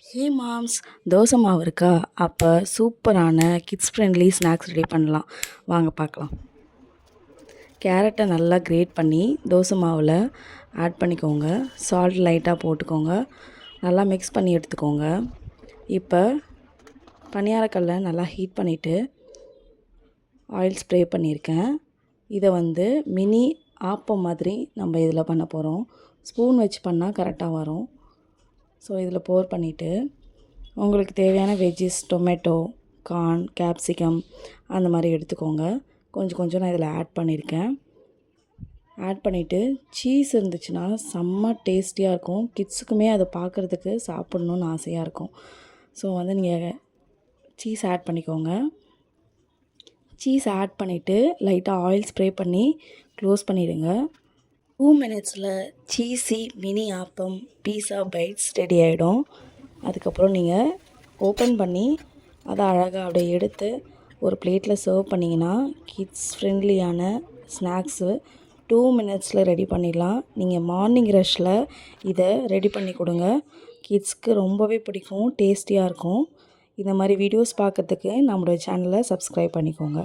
ஹே moms, dosa மாவு இருக்கா? அப்போ சூப்பரான கிட்ஸ் ஃப்ரெண்ட்லி ஸ்நாக்ஸ் ரெடி பண்ணலாம். வாங்க பார்க்கலாம். கேரட்டை நல்லா கிரேட் பண்ணி தோசை மாவில் ஆட் பண்ணிக்கோங்க. சால்ட் லைட்டாக போட்டுக்கோங்க. நல்லா மிக்ஸ் பண்ணி எடுத்துக்கோங்க. இப்போ பணியாரக்கல்லை நல்லா ஹீட் பண்ணிவிட்டு ஆயில் ஸ்ப்ரே பண்ணியிருக்கேன். இதை மினி ஆப்பம் மாதிரி நம்ம இதில் பண்ண போகிறோம். ஸ்பூன் வச்சு பண்ணால் கரெக்டாக வரும். ஸோ இதில் போர் பண்ணிவிட்டு உங்களுக்கு தேவையான வெஜ்ஜஸ், டொமேட்டோ, கார்ன், கேப்சிகம் அந்த மாதிரி எடுத்துக்கோங்க. கொஞ்சம் நான் இதில் ஆட் பண்ணியிருக்கேன். ஆட் பண்ணிவிட்டு சீஸ் இருந்துச்சுன்னா செம்ம டேஸ்டியாக இருக்கும். கிட்ஸுக்குமே அதை பார்க்குறதுக்கு சாப்பிட்ணுன்னு ஆசையாக இருக்கும். ஸோ நீங்கள் சீஸ் ஆட் பண்ணிக்கோங்க. சீஸ் ஆட் பண்ணிவிட்டு லைட்டாக ஆயில் ஸ்ப்ரே பண்ணி க்ளோஸ் பண்ணிவிடுங்க. 2 மினிட்ஸில் சீஸி மினி ஆப்பம் பீஸா பைட்ஸ் ரெடி ஆகிடும். அதுக்கப்புறம் நீங்கள் ஓப்பன் பண்ணி அதை அழகாக அப்படியே எடுத்து ஒரு பிளேட்டில் சர்வ் பண்ணிங்கன்னா கிட்ஸ் ஃப்ரெண்ட்லியான ஸ்நாக்ஸு 2 மினிட்ஸில் ரெடி பண்ணிடலாம். நீங்கள் மார்னிங் ரஷ்ஷில் இதை ரெடி பண்ணி கொடுங்க. கிட்ஸ்க்கு ரொம்பவே பிடிக்கும், டேஸ்டியாக இருக்கும். இந்த மாதிரி வீடியோஸ் பார்க்குறதுக்கு நம்மளோட சேனலை சப்ஸ்கிரைப் பண்ணிக்கோங்க.